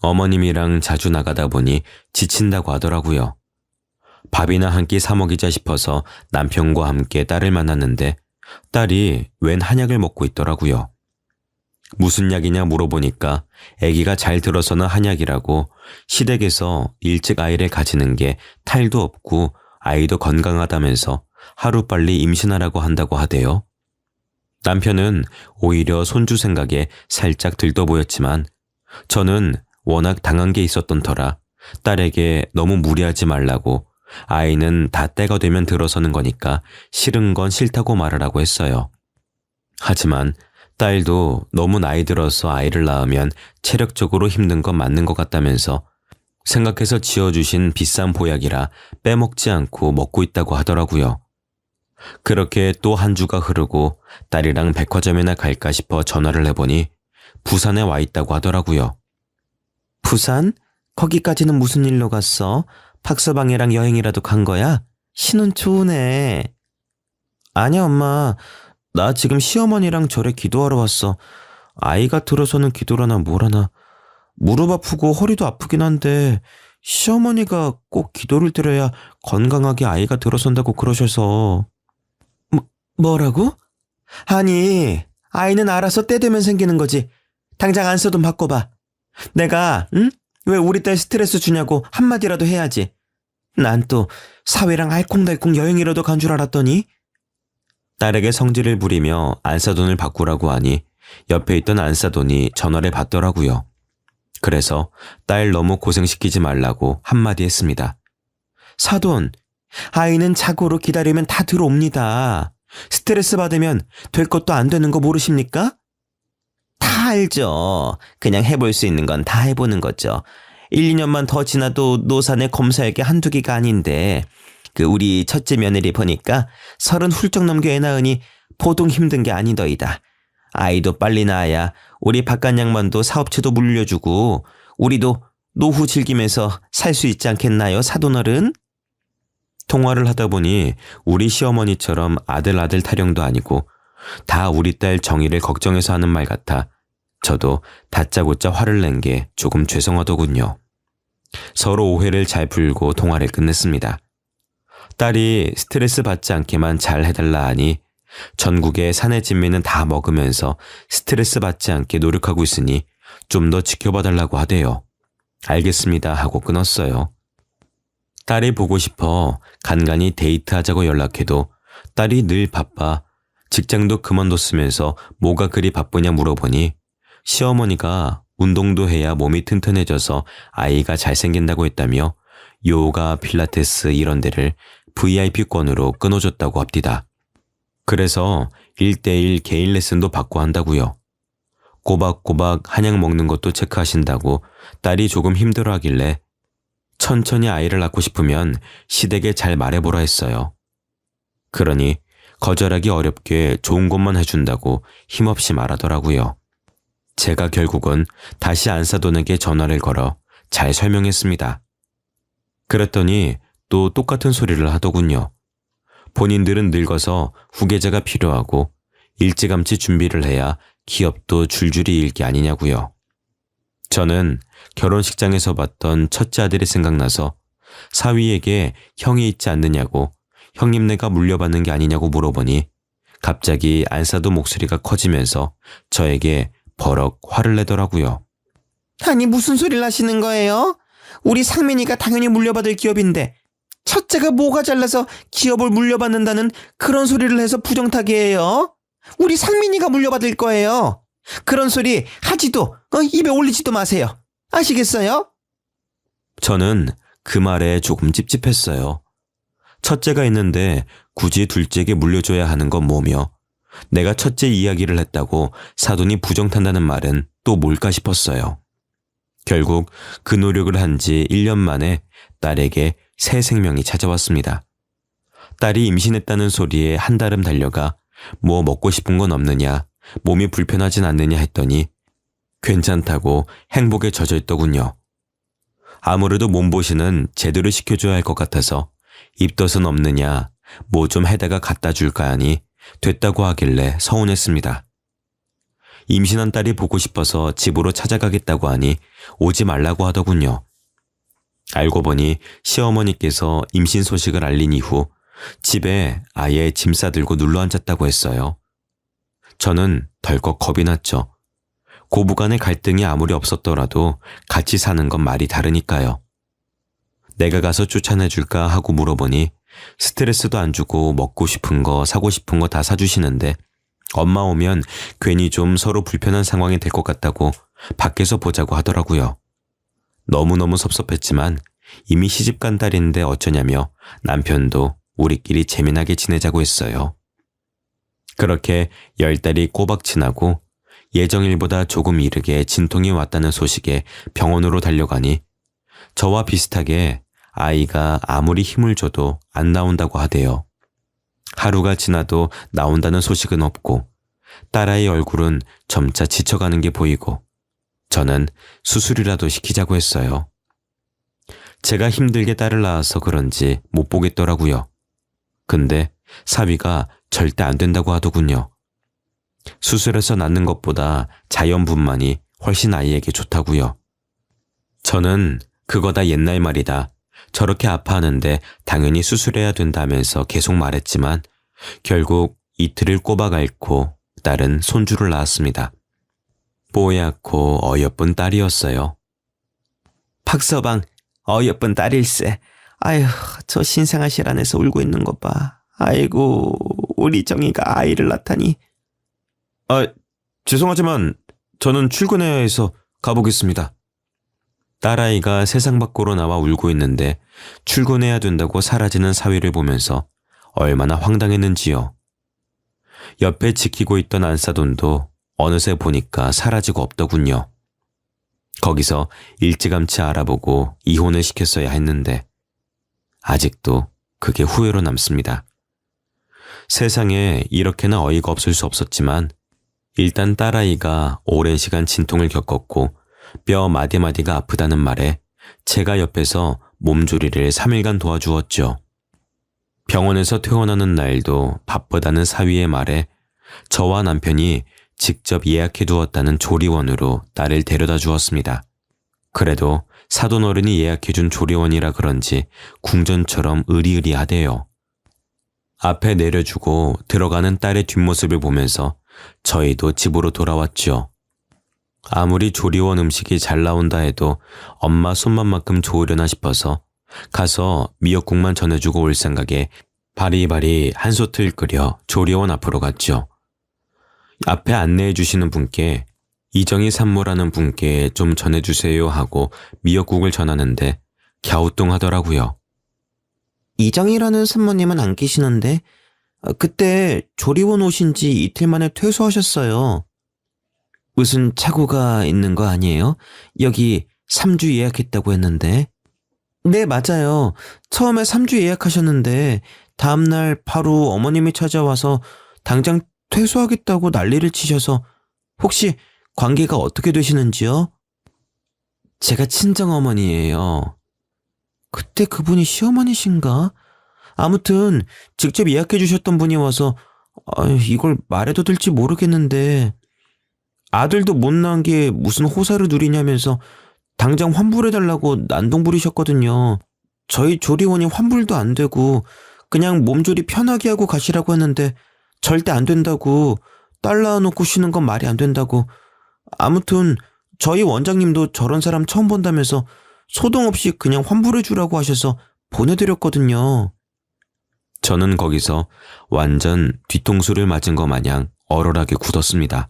어머님이랑 자주 나가다 보니 지친다고 하더라고요. 밥이나 한 끼 사 먹이자 싶어서 남편과 함께 딸을 만났는데 딸이 웬 한약을 먹고 있더라고요. 무슨 약이냐 물어보니까 아기가 잘 들어서는 한약이라고 시댁에서 일찍 아이를 가지는 게 탈도 없고 아이도 건강하다면서 하루빨리 임신하라고 한다고 하대요. 남편은 오히려 손주 생각에 살짝 들떠 보였지만 저는 워낙 당한 게 있었던 터라 딸에게 너무 무리하지 말라고 아이는 다 때가 되면 들어서는 거니까 싫은 건 싫다고 말하라고 했어요. 하지만 딸도 너무 나이 들어서 아이를 낳으면 체력적으로 힘든 건 맞는 것 같다면서 생각해서 지어주신 비싼 보약이라 빼먹지 않고 먹고 있다고 하더라고요. 그렇게 또 한 주가 흐르고 딸이랑 백화점이나 갈까 싶어 전화를 해보니 부산에 와 있다고 하더라고요. 부산? 거기까지는 무슨 일로 갔어? 박서방이랑 여행이라도 간 거야? 신혼 좋으네. 아니야 엄마. 나 지금 시어머니랑 절에 기도하러 왔어. 아이가 들어서는 기도라나 뭐라나. 무릎 아프고 허리도 아프긴 한데 시어머니가 꼭 기도를 드려야 건강하게 아이가 들어선다고 그러셔서. 뭐라고? 아니 아이는 알아서 때 되면 생기는 거지. 당장 안써 좀 바꿔봐. 내가 왜 우리 딸 스트레스 주냐고 한마디라도 해야지. 난 또 사위랑 알콩달콩 여행이라도 간 줄 알았더니. 딸에게 성질을 부리며 안사돈을 바꾸라고 하니 옆에 있던 안사돈이 전화를 받더라고요. 그래서 딸 너무 고생시키지 말라고 한마디 했습니다. 사돈, 아이는 자고로 기다리면 다 들어옵니다. 스트레스 받으면 될 것도 안 되는 거 모르십니까? 다 알죠. 그냥 해볼 수 있는 건 다 해보는 거죠. 1, 2년만 더 지나도 노산에 검사할 게 한두 개가 아닌데 우리 첫째 며느리 보니까 30 훌쩍 넘겨 애 낳으니 보통 힘든 게 아니더이다. 아이도 빨리 낳아야 우리 바깥 양반도 사업체도 물려주고 우리도 노후 즐기면서 살 수 있지 않겠나요, 사돈어른? 통화를 하다 보니 우리 시어머니처럼 아들 타령도 아니고 다 우리 딸 정의를 걱정해서 하는 말 같아 저도 다짜고짜 화를 낸 게 조금 죄송하더군요. 서로 오해를 잘 풀고 통화를 끝냈습니다. 딸이 스트레스 받지 않게만 잘 해달라 하니 전국의 산의 진미는 다 먹으면서 스트레스 받지 않게 노력하고 있으니 좀 더 지켜봐달라고 하대요. 알겠습니다 하고 끊었어요. 딸이 보고 싶어 간간히 데이트하자고 연락해도 딸이 늘 바빠 직장도 그만뒀으면서 뭐가 그리 바쁘냐 물어보니 시어머니가 운동도 해야 몸이 튼튼해져서 아이가 잘생긴다고 했다며 요가, 필라테스 이런 데를 VIP권으로 끊어줬다고 합디다. 그래서 1:1 개인 레슨도 받고 한다고요. 꼬박꼬박 한약 먹는 것도 체크하신다고 딸이 조금 힘들어하길래 천천히 아이를 낳고 싶으면 시댁에 잘 말해보라 했어요. 그러니 거절하기 어렵게 좋은 것만 해준다고 힘없이 말하더라고요. 제가 결국은 다시 안사돈에게 전화를 걸어 잘 설명했습니다. 그랬더니 또 똑같은 소리를 하더군요. 본인들은 늙어서 후계자가 필요하고 일찌감치 준비를 해야 기업도 줄줄이 일 게 아니냐고요. 저는 결혼식장에서 봤던 첫째 아들이 생각나서 사위에게 형이 있지 않느냐고 형님네가 물려받는 게 아니냐고 물어보니 갑자기 안사돈 목소리가 커지면서 저에게 버럭 화를 내더라고요. 아니 무슨 소리를 하시는 거예요? 우리 상민이가 당연히 물려받을 기업인데 첫째가 뭐가 잘나서 기업을 물려받는다는 그런 소리를 해서 부정타게 해요? 우리 상민이가 물려받을 거예요. 그런 소리 하지도 입에 올리지도 마세요. 아시겠어요? 저는 그 말에 조금 찝찝했어요. 첫째가 있는데 굳이 둘째에게 물려줘야 하는 건 뭐며 내가 첫째 이야기를 했다고 사돈이 부정탄다는 말은 또 뭘까 싶었어요. 결국 그 노력을 한 지 1년 만에 딸에게 새 생명이 찾아왔습니다. 딸이 임신했다는 소리에 한달음 달려가 뭐 먹고 싶은 건 없느냐, 몸이 불편하진 않느냐 했더니 괜찮다고 행복에 젖어 있더군요. 아무래도 몸보신은 제대로 시켜줘야 할 것 같아서 입덧은 없느냐, 뭐 좀 해다가 갖다 줄까 하니 됐다고 하길래 서운했습니다. 임신한 딸이 보고 싶어서 집으로 찾아가겠다고 하니 오지 말라고 하더군요. 알고 보니 시어머니께서 임신 소식을 알린 이후 집에 아예 짐 싸들고 눌러앉았다고 했어요. 저는 덜컥 겁이 났죠. 고부간의 갈등이 아무리 없었더라도 같이 사는 건 말이 다르니까요. 내가 가서 쫓아내줄까 하고 물어보니 스트레스도 안 주고 먹고 싶은 거 사고 싶은 거 다 사주시는데 엄마 오면 괜히 좀 서로 불편한 상황이 될 것 같다고 밖에서 보자고 하더라고요. 너무너무 섭섭했지만 이미 시집간 딸인데 어쩌냐며 남편도 우리끼리 재미나게 지내자고 했어요. 그렇게 10달이 꼬박 지나고 예정일보다 조금 이르게 진통이 왔다는 소식에 병원으로 달려가니 저와 비슷하게 아이가 아무리 힘을 줘도 안 나온다고 하대요. 하루가 지나도 나온다는 소식은 없고 딸아이 얼굴은 점차 지쳐가는 게 보이고 저는 수술이라도 시키자고 했어요. 제가 힘들게 딸을 낳아서 그런지 못 보겠더라고요. 근데 사위가 절대 안 된다고 하더군요. 수술해서 낳는 것보다 자연분만이 훨씬 아이에게 좋다고요. 저는 그거 다 옛날 말이다. 저렇게 아파하는데 당연히 수술해야 된다면서 계속 말했지만 결국 이틀을 꼬박 앓고 딸은 손주를 낳았습니다. 뽀얗고 어여쁜 딸이었어요. 박서방, 어여쁜 딸일세. 아휴, 저 신생아실 안에서 울고 있는 것 봐. 아이고, 우리 정이가 아이를 낳다니. 죄송하지만 저는 출근해야 해서 가보겠습니다. 딸아이가 세상 밖으로 나와 울고 있는데 출근해야 된다고 사라지는 사위를 보면서 얼마나 황당했는지요. 옆에 지키고 있던 안사돈도 어느새 보니까 사라지고 없더군요. 거기서 일찌감치 알아보고 이혼을 시켰어야 했는데 아직도 그게 후회로 남습니다. 세상에 이렇게나 어이가 없을 수 없었지만 일단 딸아이가 오랜 시간 진통을 겪었고 뼈 마디마디가 아프다는 말에 제가 옆에서 몸조리를 3일간 도와주었죠. 병원에서 퇴원하는 날도 바쁘다는 사위의 말에 저와 남편이 직접 예약해 두었다는 조리원으로 딸을 데려다 주었습니다. 그래도 사돈 어른이 예약해준 조리원이라 그런지 궁전처럼 으리으리하대요. 앞에 내려주고 들어가는 딸의 뒷모습을 보면서 저희도 집으로 돌아왔죠. 아무리 조리원 음식이 잘 나온다 해도 엄마 손맛만큼 좋으려나 싶어서 가서 미역국만 전해주고 올 생각에 바리바리 한솥을 끓여 조리원 앞으로 갔죠. 앞에 안내해 주시는 분께 이정희 산모라는 분께 좀 전해주세요 하고 미역국을 전하는데 갸우뚱하더라고요. 이정이라는 산모님은 안 계시는데 그때 조리원 오신 지 이틀 만에 퇴소하셨어요. 무슨 착오가 있는 거 아니에요? 여기 3주 예약했다고 했는데. 네, 맞아요. 처음에 3주 예약하셨는데 다음날 바로 어머님이 찾아와서 당장 퇴소하겠다고 난리를 치셔서 혹시 관계가 어떻게 되시는지요? 제가 친정어머니예요. 그때 그분이 시어머니신가? 아무튼 직접 예약해 주셨던 분이 와서 이걸 말해도 될지 모르겠는데 아들도 못 낳은 게 무슨 호사를 누리냐면서 당장 환불해달라고 난동 부리셨거든요. 저희 조리원이 환불도 안 되고 그냥 몸조리 편하게 하고 가시라고 했는데 절대 안 된다고, 딸 낳아놓고 쉬는 건 말이 안 된다고. 아무튼 저희 원장님도 저런 사람 처음 본다면서 소동 없이 그냥 환불해주라고 하셔서 보내드렸거든요. 저는 거기서 완전 뒤통수를 맞은 것 마냥 얼얼하게 굳었습니다.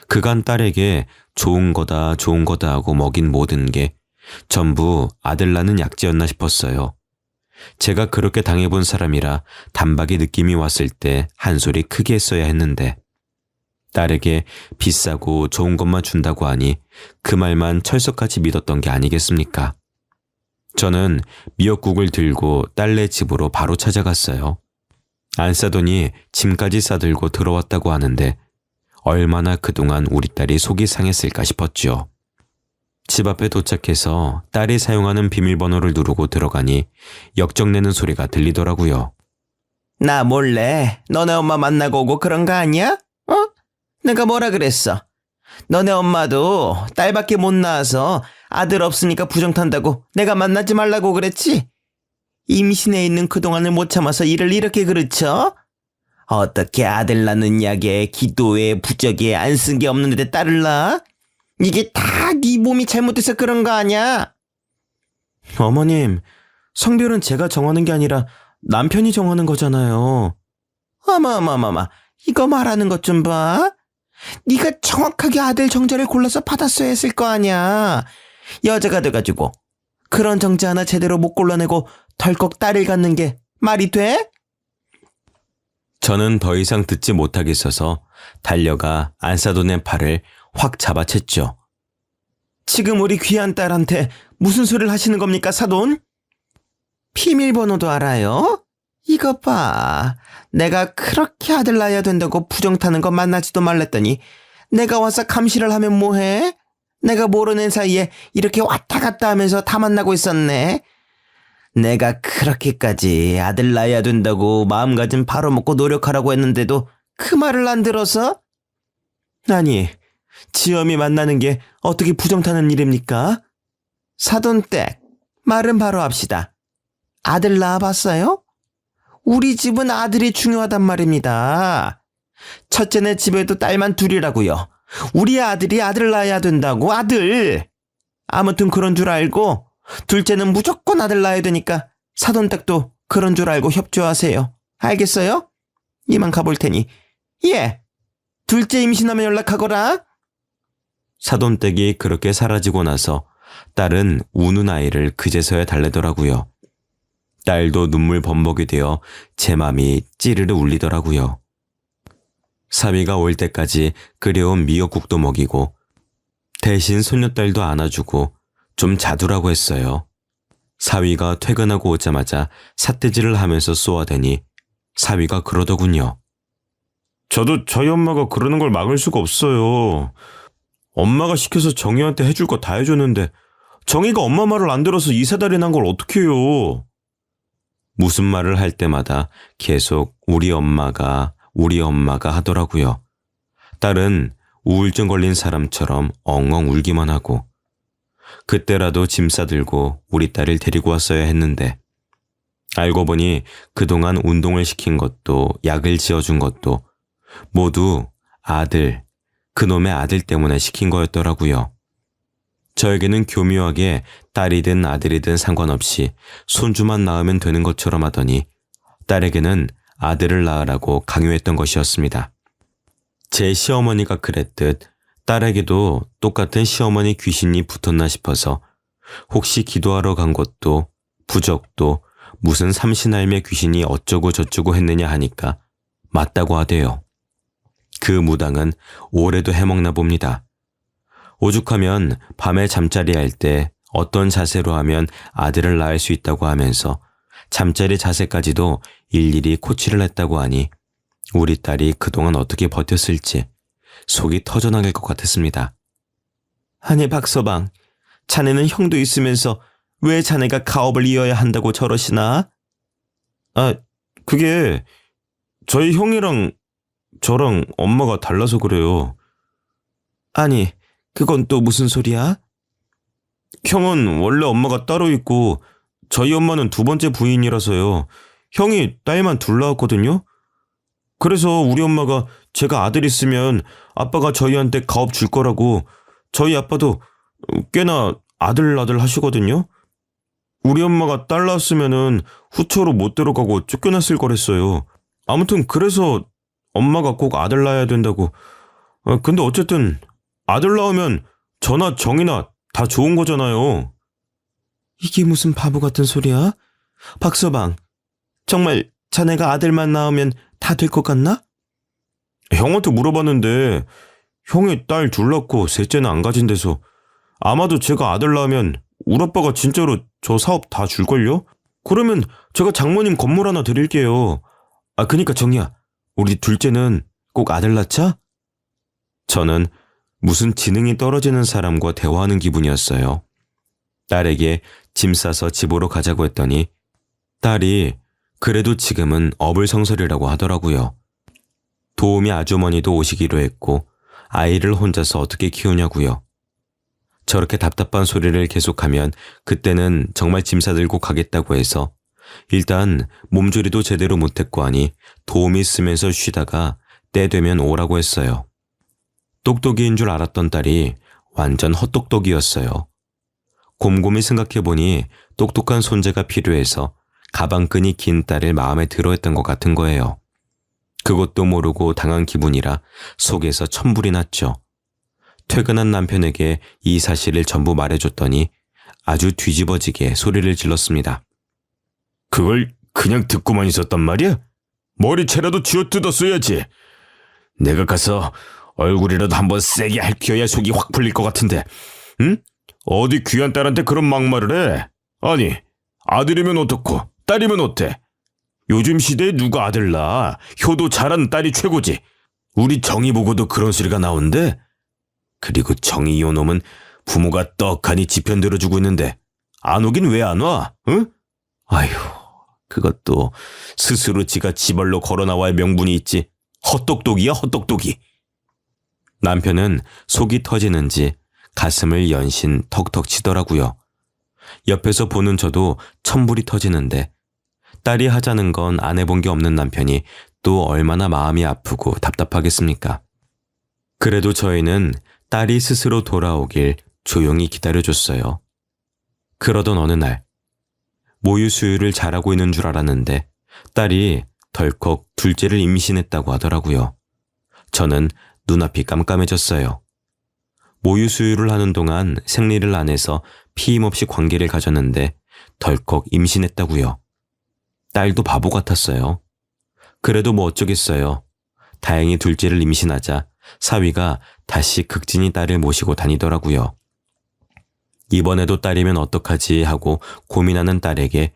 그간 딸에게 좋은 거다 하고 먹인 모든 게 전부 아들 낳는 약재였나 싶었어요. 제가 그렇게 당해본 사람이라 단박에 느낌이 왔을 때 한 소리 크게 했어야 했는데 딸에게 비싸고 좋은 것만 준다고 하니 그 말만 철석같이 믿었던 게 아니겠습니까? 저는 미역국을 들고 딸네 집으로 바로 찾아갔어요. 안 싸더니 짐까지 싸들고 들어왔다고 하는데 얼마나 그동안 우리 딸이 속이 상했을까 싶었죠. 집 앞에 도착해서 딸이 사용하는 비밀번호를 누르고 들어가니 역정내는 소리가 들리더라고요. 나 몰래 너네 엄마 만나고 오고 그런 거 아니야? 내가 뭐라 그랬어? 너네 엄마도 딸밖에 못 낳아서 아들 없으니까 부정 탄다고 내가 만나지 말라고 그랬지? 임신해 있는 그동안을 못 참아서 일을 이렇게 그르쳐? 어떻게 아들 낳는 약에 기도에 부적에 안 쓴 게 없는데 딸을 낳아? 이게 다 네 몸이 잘못돼서 그런 거 아니야? 어머님, 성별은 제가 정하는 게 아니라 남편이 정하는 거잖아요. 어마어마어마, 이거 말하는 것 좀 봐. 네가 정확하게 아들 정자를 골라서 받았어야 했을 거 아니야. 여자가 돼가지고 그런 정자 하나 제대로 못 골라내고 덜컥 딸을 갖는 게 말이 돼? 저는 더 이상 듣지 못하겠어서 달려가 안싸돈의 팔을 확 잡아챘죠. 지금 우리 귀한 딸한테 무슨 소리를 하시는 겁니까, 사돈? 비밀번호도 알아요? 이거 봐. 내가 그렇게 아들 낳아야 된다고 부정 타는 거 만나지도 말랬더니 내가 와서 감시를 하면 뭐해? 내가 모르는 사이에 이렇게 왔다 갔다 하면서 다 만나고 있었네. 내가 그렇게까지 아들 낳아야 된다고 마음가짐 바로 먹고 노력하라고 했는데도 그 말을 안 들어서? 아니, 지엄이 만나는 게 어떻게 부정 타는 일입니까? 사돈댁, 말은 바로 합시다. 아들 낳아봤어요? 우리 집은 아들이 중요하단 말입니다. 첫째네 집에도 딸만 둘이라고요. 우리 아들이 아들 낳아야 된다고, 아들. 아무튼 그런 줄 알고 둘째는 무조건 아들 낳아야 되니까 사돈댁도 그런 줄 알고 협조하세요. 알겠어요? 이만 가볼 테니. 예, 둘째 임신하면 연락하거라. 사돈댁이 그렇게 사라지고 나서 딸은 우는 아이를 그제서야 달래더라고요. 딸도 눈물 범벅이 되어 제 맘이 찌르르 울리더라고요. 사위가 올 때까지 끓여온 미역국도 먹이고 대신 손녀딸도 안아주고 좀 자두라고 했어요. 사위가 퇴근하고 오자마자 삿대질을 하면서 쏘아대니 사위가 그러더군요. 저도 저희 엄마가 그러는 걸 막을 수가 없어요. 엄마가 시켜서 정희한테 해줄 거 다 해줬는데 정희가 엄마 말을 안 들어서 이사달이 난 걸 어떻게 해요? 무슨 말을 할 때마다 계속 우리 엄마가 하더라고요. 딸은 우울증 걸린 사람처럼 엉엉 울기만 하고 그때라도 짐 싸들고 우리 딸을 데리고 왔어야 했는데 알고 보니 그동안 운동을 시킨 것도 약을 지어준 것도 모두 그놈의 아들 때문에 시킨 거였더라고요. 저에게는 교묘하게 딸이든 아들이든 상관없이 손주만 낳으면 되는 것처럼 하더니 딸에게는 아들을 낳으라고 강요했던 것이었습니다. 제 시어머니가 그랬듯 딸에게도 똑같은 시어머니 귀신이 붙었나 싶어서 혹시 기도하러 간 것도 부적도 무슨 삼신할매 귀신이 어쩌고 저쩌고 했느냐 하니까 맞다고 하대요. 그 무당은 올해도 해먹나 봅니다. 오죽하면 밤에 잠자리 할 때 어떤 자세로 하면 아들을 낳을 수 있다고 하면서 잠자리 자세까지도 일일이 코치를 했다고 하니 우리 딸이 그동안 어떻게 버텼을지 속이 터져나갈 것 같았습니다. 아니 박서방, 자네는 형도 있으면서 왜 자네가 가업을 이어야 한다고 저러시나? 아, 그게 저희 형이랑 저랑 엄마가 달라서 그래요. 아니, 그건 또 무슨 소리야? 형은 원래 엄마가 따로 있고 저희 엄마는 두 번째 부인이라서요. 형이 딸만 둘 낳았거든요. 그래서 우리 엄마가 제가 아들 있으면 아빠가 저희한테 가업 줄 거라고 저희 아빠도 꽤나 아들 하시거든요. 우리 엄마가 딸 낳았으면은 후처로 못 들어가고 쫓겨났을 거랬어요. 아무튼 그래서 엄마가 꼭 아들 낳아야 된다고. 근데 어쨌든 아들 낳으면 저나 정이나 다 좋은 거잖아요. 이게 무슨 바보 같은 소리야? 박서방, 정말 자네가 아들만 낳으면 다 될 것 같나? 형한테 물어봤는데 형이 딸 둘 낳고 셋째는 안 가진 데서 아마도 제가 아들 낳으면 우리 아빠가 진짜로 저 사업 다 줄걸요? 그러면 제가 장모님 건물 하나 드릴게요. 그니까 정이야, 우리 둘째는 꼭 아들 낳자? 저는 무슨 지능이 떨어지는 사람과 대화하는 기분이었어요. 딸에게 짐 싸서 집으로 가자고 했더니 딸이 그래도 지금은 어불성설이라고 하더라고요. 도우미 아주머니도 오시기로 했고 아이를 혼자서 어떻게 키우냐고요. 저렇게 답답한 소리를 계속하면 그때는 정말 짐 싸들고 가겠다고 해서 일단 몸조리도 제대로 못했고 하니 도우미 쓰면서 쉬다가 때 되면 오라고 했어요. 똑똑이인 줄 알았던 딸이 완전 헛똑똑이었어요. 곰곰이 생각해보니 똑똑한 손재가 필요해서 가방끈이 긴 딸을 마음에 들어했던 것 같은 거예요. 그것도 모르고 당한 기분이라 속에서 천불이 났죠. 퇴근한 남편에게 이 사실을 전부 말해줬더니 아주 뒤집어지게 소리를 질렀습니다. 그걸 그냥 듣고만 있었단 말이야? 머리채라도 쥐어뜯었어야지. 내가 가서 얼굴이라도 한번 세게 핥혀야 속이 확 풀릴 것 같은데. 응? 어디 귀한 딸한테 그런 막말을 해? 아니, 아들이면 어떻고 딸이면 어때? 요즘 시대에 누가 아들 낳아? 효도 잘하는 딸이 최고지. 우리 정이 보고도 그런 소리가 나온대? 그리고 정이 요놈은 부모가 떡하니 지편 들어주고 있는데 안 오긴 왜 안 와? 응? 아휴, 그것도 스스로 지가 지발로 걸어 나와야 명분이 있지. 헛똑똑이야, 헛똑똑이. 남편은 속이 터지는지 가슴을 연신 턱턱 치더라고요. 옆에서 보는 저도 천불이 터지는데 딸이 하자는 건 안 해본 게 없는 남편이 또 얼마나 마음이 아프고 답답하겠습니까? 그래도 저희는 딸이 스스로 돌아오길 조용히 기다려줬어요. 그러던 어느 날 모유 수유를 잘하고 있는 줄 알았는데 딸이 덜컥 둘째를 임신했다고 하더라고요. 저는 눈앞이 깜깜해졌어요. 모유 수유를 하는 동안 생리를 안 해서 피임 없이 관계를 가졌는데 덜컥 임신했다고요. 딸도 바보 같았어요. 그래도 뭐 어쩌겠어요. 다행히 둘째를 임신하자 사위가 다시 극진히 딸을 모시고 다니더라고요. 이번에도 딸이면 어떡하지 하고 고민하는 딸에게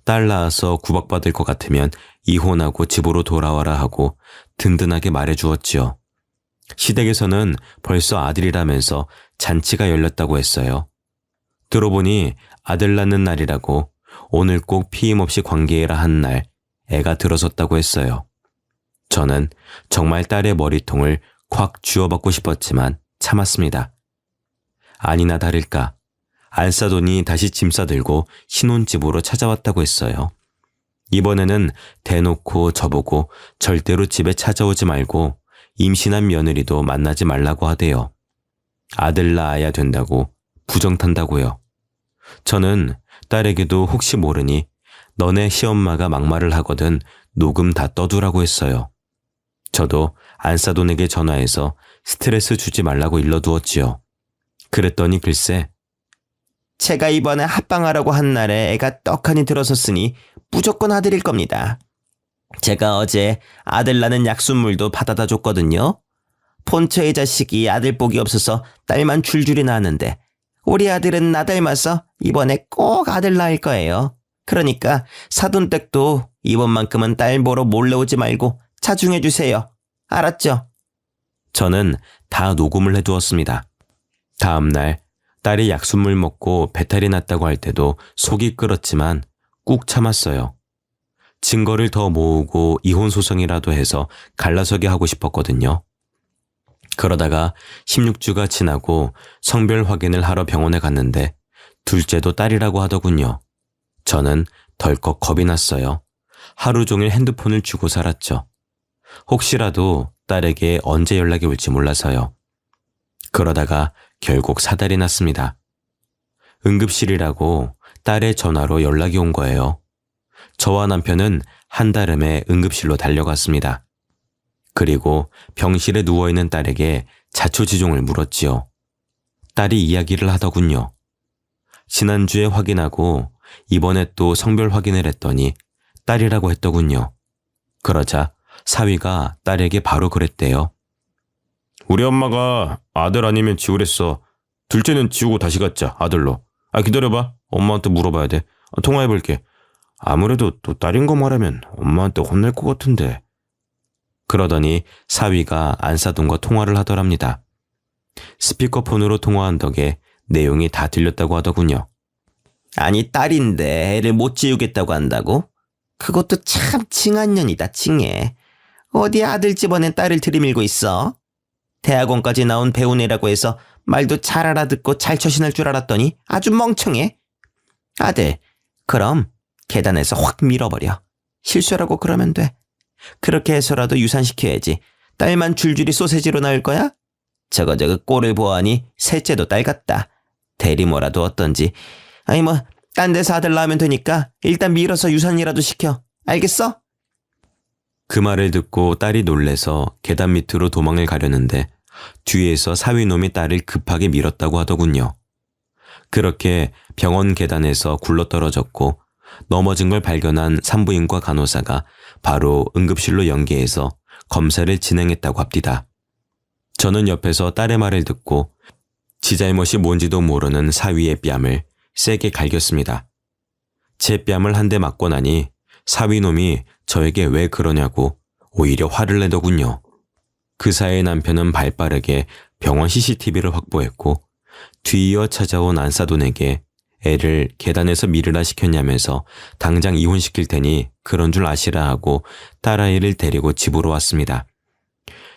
딸 낳아서 구박받을 것 같으면 이혼하고 집으로 돌아와라 하고 든든하게 말해주었지요. 시댁에서는 벌써 아들이라면서 잔치가 열렸다고 했어요. 들어보니 아들 낳는 날이라고 오늘 꼭 피임 없이 관계해라 한 날 애가 들어섰다고 했어요. 저는 정말 딸의 머리통을 콱 쥐어받고 싶었지만 참았습니다. 아니나 다를까 안 싸더니 다시 짐 싸들고 신혼집으로 찾아왔다고 했어요. 이번에는 대놓고 저보고 절대로 집에 찾아오지 말고 임신한 며느리도 만나지 말라고 하대요. 아들 낳아야 된다고 부정탄다고요. 저는 딸에게도 혹시 모르니 너네 시엄마가 막말을 하거든 녹음 다 떠두라고 했어요. 저도 안싸돈에게 전화해서 스트레스 주지 말라고 일러두었지요. 그랬더니 글쎄 제가 이번에 합방하라고 한 날에 애가 떡하니 들어섰으니 무조건 아들일 겁니다. 제가 어제 아들 낳는 약순물도 받아다 줬거든요. 본처의 자식이 아들 복이 없어서 딸만 줄줄이 낳았는데 우리 아들은 나 닮아서 이번에 꼭 아들 낳을 거예요. 그러니까 사돈댁도 이번만큼은 딸 보러 몰래 오지 말고 자중해 주세요. 알았죠? 저는 다 녹음을 해두었습니다. 다음 날 딸이 약수물 먹고 배탈이 났다고 할 때도 속이 끓었지만 꾹 참았어요. 증거를 더 모으고 이혼 소송이라도 해서 갈라서게 하고 싶었거든요. 그러다가 16주가 지나고 성별 확인을 하러 병원에 갔는데 둘째도 딸이라고 하더군요. 저는 덜컥 겁이 났어요. 하루 종일 핸드폰을 쥐고 살았죠. 혹시라도 딸에게 언제 연락이 올지 몰라서요. 그러다가 결국 사달이 났습니다. 응급실이라고 딸의 전화로 연락이 온 거예요. 저와 남편은 한달음에 응급실로 달려갔습니다. 그리고 병실에 누워있는 딸에게 자초지종을 물었지요. 딸이 이야기를 하더군요. 지난주에 확인하고 이번에 또 성별 확인을 했더니 딸이라고 했더군요. 그러자 사위가 딸에게 바로 그랬대요. 우리 엄마가 아들 아니면 지우랬어. 둘째는 지우고 다시 갖자, 아들로. 기다려봐. 엄마한테 물어봐야 돼. 통화해볼게. 아무래도 또 딸인 거 말하면 엄마한테 혼낼 것 같은데. 그러더니 사위가 안사돈과 통화를 하더랍니다. 스피커폰으로 통화한 덕에 내용이 다 들렸다고 하더군요. 아니 딸인데 애를 못 지우겠다고 한다고? 그것도 참 칭한 년이다 칭해. 어디 아들 집안에 딸을 들이밀고 있어? 대학원까지 나온 배우네라고 해서 말도 잘 알아듣고 잘 처신할 줄 알았더니 아주 멍청해. 아들, 그럼 계단에서 확 밀어버려. 실수라고 그러면 돼. 그렇게 해서라도 유산시켜야지. 딸만 줄줄이 소세지로 나올 거야? 저거 꼴을 보아하니 셋째도 딸 같다. 대리모라도 어떤지. 아니 뭐 딴 데서 아들 낳으면 되니까 일단 밀어서 유산이라도 시켜. 알겠어? 그 말을 듣고 딸이 놀래서 계단 밑으로 도망을 가려는데 뒤에서 사위놈이 딸을 급하게 밀었다고 하더군요. 그렇게 병원 계단에서 굴러떨어졌고 넘어진 걸 발견한 산부인과 간호사가 바로 응급실로 연계해서 검사를 진행했다고 합디다. 저는 옆에서 딸의 말을 듣고 지 잘못이 뭔지도 모르는 사위의 뺨을 세게 갈겼습니다. 제 뺨을 한 대 맞고 나니 사위놈이 저에게 왜 그러냐고 오히려 화를 내더군요. 그 사이 남편은 발빠르게 병원 CCTV를 확보했고 뒤이어 찾아온 안사돈에게 애를 계단에서 밀으라 시켰냐면서 당장 이혼시킬 테니 그런 줄 아시라 하고 딸아이를 데리고 집으로 왔습니다.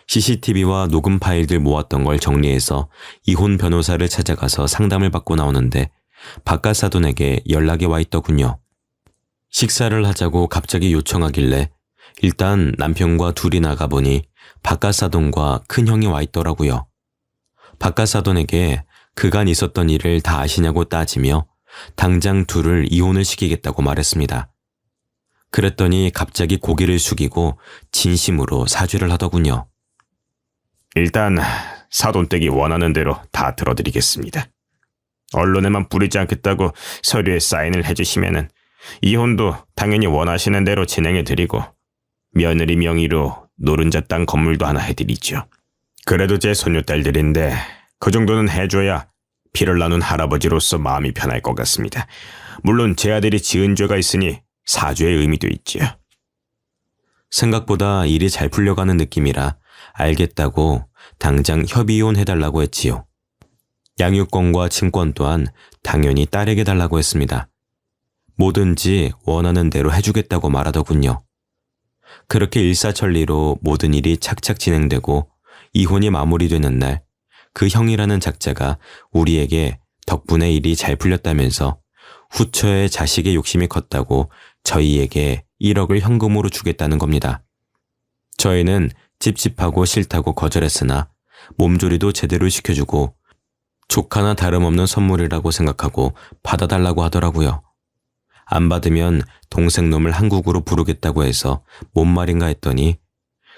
CCTV와 녹음 파일들 모았던 걸 정리해서 이혼 변호사를 찾아가서 상담을 받고 나오는데 바깥 사돈에게 연락이 와 있더군요. 식사를 하자고 갑자기 요청하길래 일단 남편과 둘이 나가보니 바깥 사돈과 큰형이 와 있더라고요. 바깥 사돈에게 그간 있었던 일을 다 아시냐고 따지며 당장 둘을 이혼을 시키겠다고 말했습니다. 그랬더니 갑자기 고개를 숙이고 진심으로 사죄를 하더군요. 일단 사돈댁이 원하는 대로 다 들어드리겠습니다. 언론에만 뿌리지 않겠다고 서류에 사인을 해주시면은 이혼도 당연히 원하시는 대로 진행해드리고 며느리 명의로 노른자 땅 건물도 하나 해드리죠. 그래도 제 손녀딸들인데 그 정도는 해줘야 피를 나눈 할아버지로서 마음이 편할 것 같습니다. 물론 제 아들이 지은 죄가 있으니 사죄의 의미도 있지요. 생각보다 일이 잘 풀려가는 느낌이라 알겠다고 당장 협의이혼 해달라고 했지요. 양육권과 친권 또한 당연히 딸에게 달라고 했습니다. 뭐든지 원하는 대로 해주겠다고 말하더군요. 그렇게 일사천리로 모든 일이 착착 진행되고 이혼이 마무리되는 날, 그 형이라는 작자가 우리에게 덕분에 일이 잘 풀렸다면서 후처에 자식의 욕심이 컸다고 저희에게 1억을 현금으로 주겠다는 겁니다. 저희는 찝찝하고 싫다고 거절했으나 몸조리도 제대로 시켜주고 조카나 다름없는 선물이라고 생각하고 받아달라고 하더라고요. 안 받으면 동생놈을 한국으로 부르겠다고 해서 뭔 말인가 했더니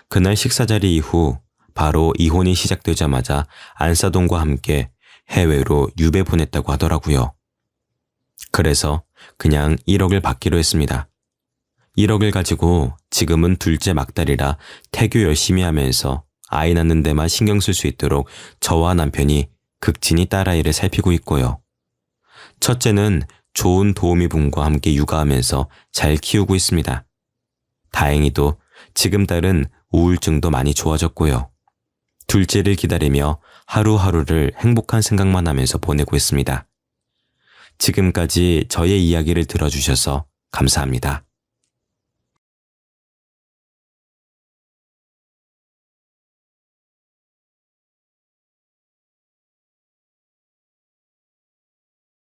그날 식사 자리 이후 바로 이혼이 시작되자마자 안사돈과 함께 해외로 유배 보냈다고 하더라고요. 그래서 그냥 1억을 받기로 했습니다. 1억을 가지고 지금은 둘째 막달이라 태교 열심히 하면서 아이 낳는 데만 신경 쓸 수 있도록 저와 남편이 극진히 딸아이를 살피고 있고요. 첫째는 좋은 도우미 분과 함께 육아하면서 잘 키우고 있습니다. 다행히도 지금 딸은 우울증도 많이 좋아졌고요. 둘째를 기다리며 하루하루를 행복한 생각만 하면서 보내고 있습니다. 지금까지 저의 이야기를 들어주셔서 감사합니다.